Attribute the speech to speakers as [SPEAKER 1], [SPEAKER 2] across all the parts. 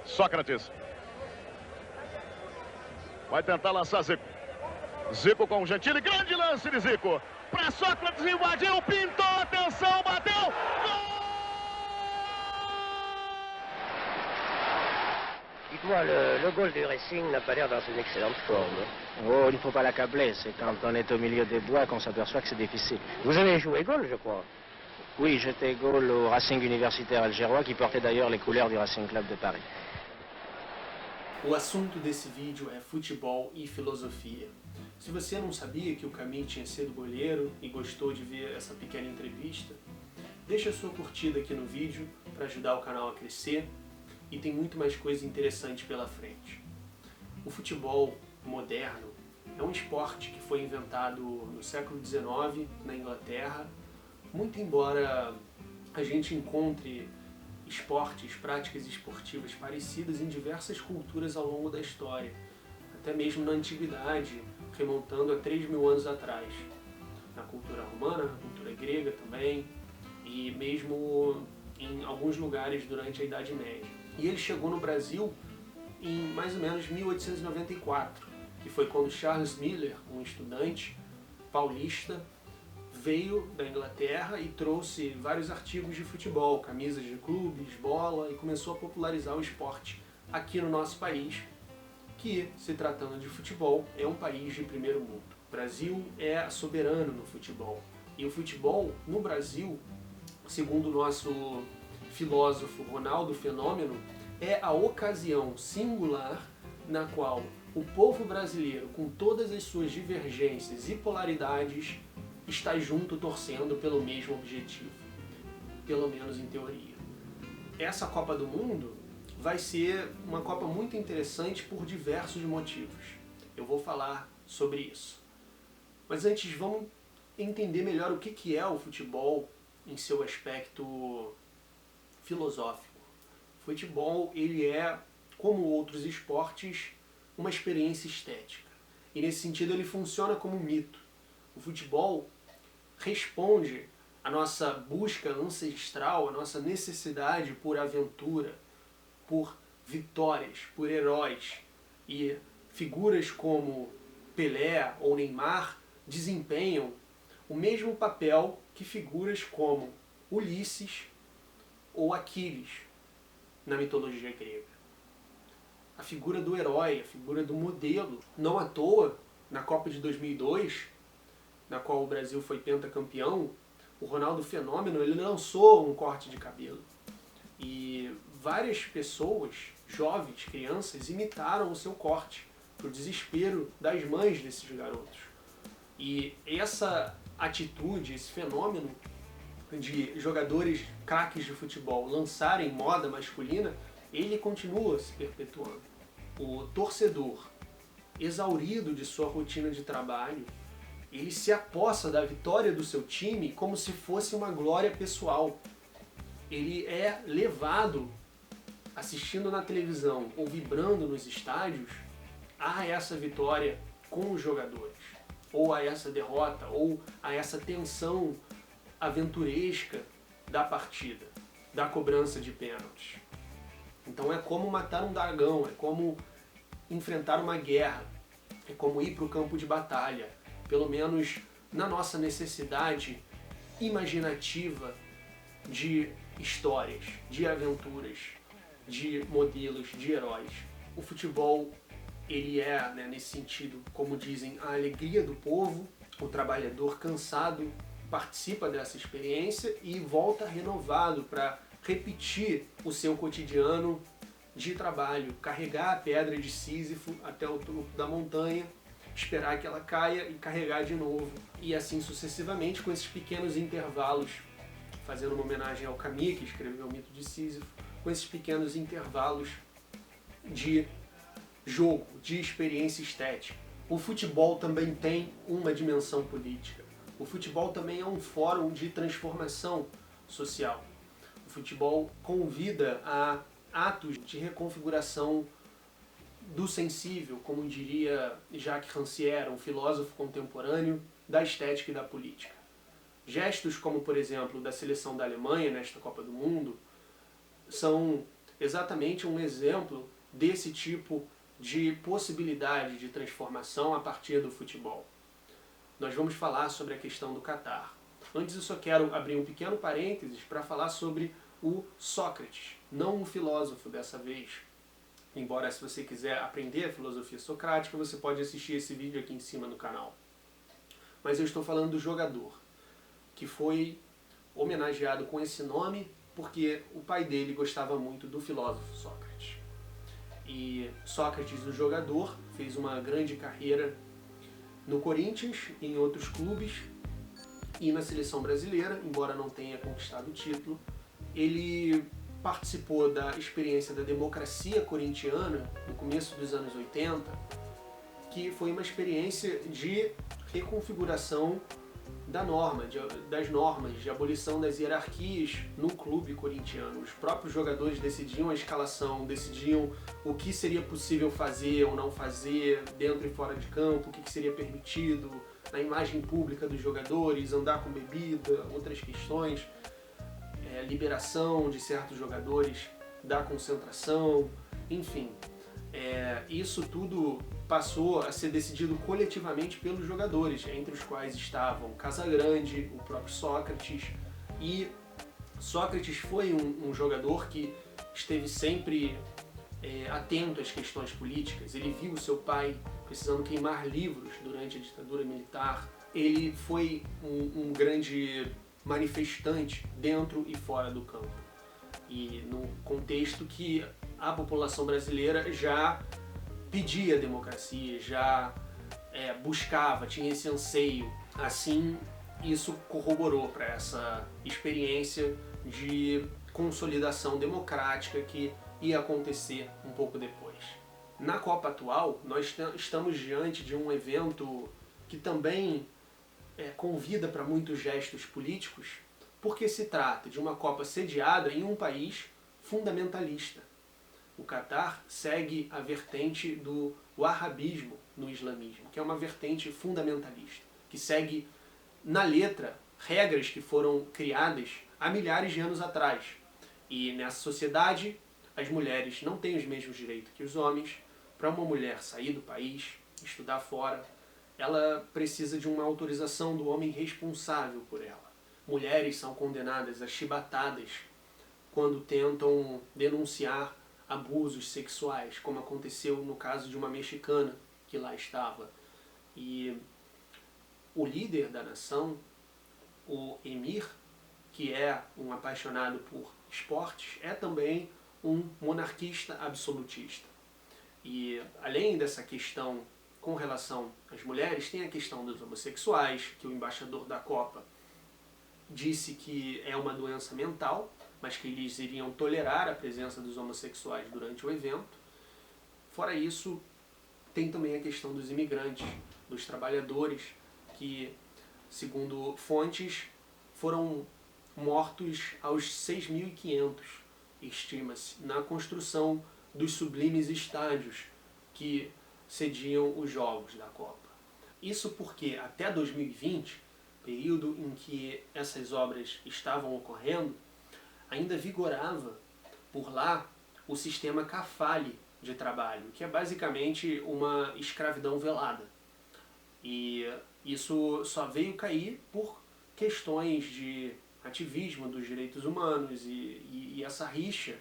[SPEAKER 1] Sócrates. Vai tentar lançar Zico. Zico com o Gentili. Grande lance de Zico. Para Sócrates, invadiu, pintou, atenção, bateu. Gol!
[SPEAKER 2] Dites-moi, le goal du Racing n'a pas l'air dans une excellente forme.
[SPEAKER 3] Oh, il ne faut pas l'accabler. C'est quand on est au milieu des bois qu'on s'aperçoit que c'est difficile.
[SPEAKER 2] Vous avez joué goal, je crois.
[SPEAKER 3] Oui, j'étais goal au Racing universitaire algérois, qui portait d'ailleurs les couleurs du Racing Club de Paris.
[SPEAKER 4] O assunto desse vídeo é futebol e filosofia. Se você não sabia que o Camille tinha sido goleiro e gostou de ver essa pequena entrevista, deixa a sua curtida aqui no vídeo para ajudar o canal a crescer e tem muito mais coisa interessante pela frente. O futebol moderno é um esporte que foi inventado no século XIX na Inglaterra, muito embora a gente encontre esportes, práticas esportivas parecidas em diversas culturas ao longo da história, até mesmo na antiguidade, remontando a 3.000 anos atrás. Na cultura romana, na cultura grega também, e mesmo em alguns lugares durante a Idade Média. E ele chegou no Brasil em mais ou menos 1894, que foi quando Charles Miller, um estudante paulista, veio da Inglaterra e trouxe vários artigos de futebol, camisas de clubes, bola, e começou a popularizar o esporte aqui no nosso país, que, se tratando de futebol, é um país de primeiro mundo. O Brasil é soberano no futebol. E o futebol, no Brasil, segundo o nosso filósofo Ronaldo Fenômeno, é a ocasião singular na qual o povo brasileiro, com todas as suas divergências e polaridades, está junto torcendo pelo mesmo objetivo, pelo menos em teoria. Essa Copa do Mundo vai ser uma Copa muito interessante por diversos motivos. Eu vou falar sobre isso. Mas antes vamos entender melhor o que é o futebol em seu aspecto filosófico. O futebol, ele é, como outros esportes, uma experiência estética. E nesse sentido ele funciona como um mito. O futebol responde à nossa busca ancestral, à nossa necessidade por aventura, por vitórias, por heróis. E figuras como Pelé ou Neymar desempenham o mesmo papel que figuras como Ulisses ou Aquiles na mitologia grega. A figura do herói, a figura do modelo. Não à toa, na Copa de 2002, na qual o Brasil foi pentacampeão, o Ronaldo Fenômeno ele lançou um corte de cabelo. E várias pessoas, jovens, crianças, imitaram o seu corte, para o desespero das mães desses garotos. E essa atitude, esse fenômeno de jogadores craques de futebol lançarem moda masculina, ele continua se perpetuando. O torcedor, exaurido de sua rotina de trabalho, ele se apossa da vitória do seu time como se fosse uma glória pessoal. Ele é levado, assistindo na televisão ou vibrando nos estádios, a essa vitória com os jogadores, ou a essa derrota, ou a essa tensão aventuresca da partida, da cobrança de pênaltis. Então é como matar um dragão, é como enfrentar uma guerra, é como ir para o campo de batalha, pelo menos na nossa necessidade imaginativa de histórias, de aventuras, de modelos, de heróis. O futebol, ele é, nesse sentido, como dizem, a alegria do povo. O trabalhador cansado participa dessa experiência e volta renovado para repetir o seu cotidiano de trabalho, carregar a pedra de Sísifo até o topo da montanha, esperar que ela caia e carregar de novo, e assim sucessivamente, com esses pequenos intervalos, fazendo uma homenagem ao Camus, que escreveu o mito de Sísifo, com esses pequenos intervalos de jogo, de experiência estética. O futebol também tem uma dimensão política. O futebol também é um fórum de transformação social. O futebol convida a atos de reconfiguração do sensível, como diria Jacques Rancière, um filósofo contemporâneo da estética e da política. Gestos como, por exemplo, da seleção da Alemanha nesta Copa do Mundo são exatamente um exemplo desse tipo de possibilidade de transformação a partir do futebol. Nós vamos falar sobre a questão do Catar. Antes eu só quero abrir um pequeno parênteses para falar sobre o Sócrates, não um filósofo dessa vez. Embora, se você quiser aprender a filosofia socrática, você pode assistir esse vídeo aqui em cima no canal. Mas eu estou falando do jogador, que foi homenageado com esse nome porque o pai dele gostava muito do filósofo Sócrates. E Sócrates, o jogador, fez uma grande carreira no Corinthians e em outros clubes e na seleção brasileira, embora não tenha conquistado o título. Ele participou da experiência da democracia corintiana no começo dos anos 80, que foi uma experiência de reconfiguração das normas, de abolição das hierarquias no clube corintiano. Os próprios jogadores decidiam a escalação, decidiam o que seria possível fazer ou não fazer dentro e fora de campo, o que seria permitido, na imagem pública dos jogadores, andar com bebida, outras questões, liberação de certos jogadores da concentração, enfim. Isso tudo passou a ser decidido coletivamente pelos jogadores, entre os quais estavam Casagrande, o próprio Sócrates. E Sócrates foi um jogador que esteve sempre atento às questões políticas. Ele viu seu pai precisando queimar livros durante a ditadura militar. Ele foi um grande manifestante dentro e fora do campo. E no contexto que a população brasileira já pedia democracia, já buscava, tinha esse anseio. Assim, isso corroborou para essa experiência de consolidação democrática que ia acontecer um pouco depois. Na Copa atual, nós estamos diante de um evento que também convida para muitos gestos políticos, porque se trata de uma Copa sediada em um país fundamentalista. O Catar segue a vertente do wahhabismo no islamismo, que é uma vertente fundamentalista, que segue na letra regras que foram criadas há milhares de anos atrás. E nessa sociedade, as mulheres não têm os mesmos direitos que os homens. Para uma mulher sair do país, estudar fora, ela precisa de uma autorização do homem responsável por ela. Mulheres são condenadas a chibatadas quando tentam denunciar abusos sexuais, como aconteceu no caso de uma mexicana que lá estava. E o líder da nação, o emir, que é um apaixonado por esportes, é também um monarquista absolutista. E além dessa questão com relação às mulheres, tem a questão dos homossexuais, que o embaixador da Copa disse que é uma doença mental, mas que eles iriam tolerar a presença dos homossexuais durante o evento. Fora isso, tem também a questão dos imigrantes, dos trabalhadores, que, segundo fontes, foram mortos aos 6.500, estima-se, na construção dos sublimes estádios que sediam os jogos da Copa. Isso porque até 2020, período em que essas obras estavam ocorrendo, ainda vigorava por lá o sistema kafale de trabalho, que é basicamente uma escravidão velada. E isso só veio cair por questões de ativismo dos direitos humanos e essa rixa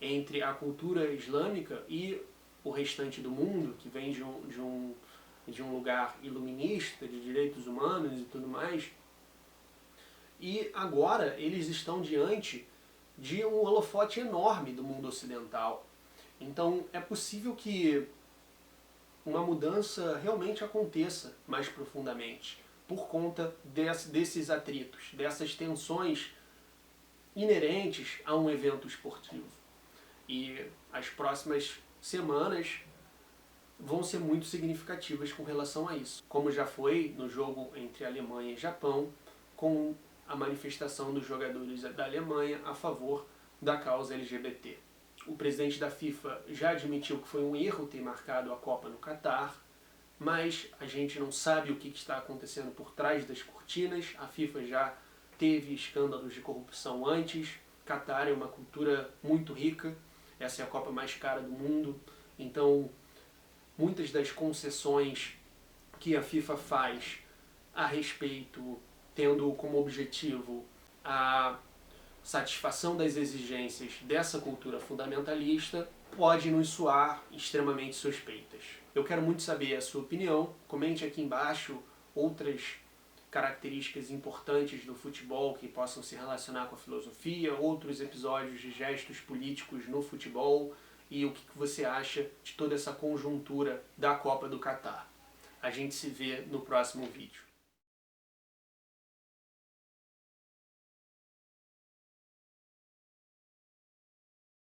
[SPEAKER 4] entre a cultura islâmica e o restante do mundo, que vem de um lugar iluminista, de direitos humanos e tudo mais. E agora eles estão diante de um holofote enorme do mundo ocidental. Então é possível que uma mudança realmente aconteça mais profundamente, por conta desses atritos, dessas tensões inerentes a um evento esportivo. E as próximas semanas vão ser muito significativas com relação a isso, como já foi no jogo entre Alemanha e Japão, com a manifestação dos jogadores da Alemanha a favor da causa LGBT. O presidente da FIFA já admitiu que foi um erro ter marcado a Copa no Catar, mas a gente não sabe o que está acontecendo por trás das cortinas. A FIFA já teve escândalos de corrupção antes. Catar é uma cultura muito rica essa é a Copa mais cara do mundo, então muitas das concessões que a FIFA faz a respeito, tendo como objetivo a satisfação das exigências dessa cultura fundamentalista, pode nos soar extremamente suspeitas. Eu quero muito saber a sua opinião, comente aqui embaixo outras características importantes do futebol que possam se relacionar com a filosofia, outros episódios de gestos políticos no futebol e o que você acha de toda essa conjuntura da Copa do Catar. A gente se vê no próximo vídeo.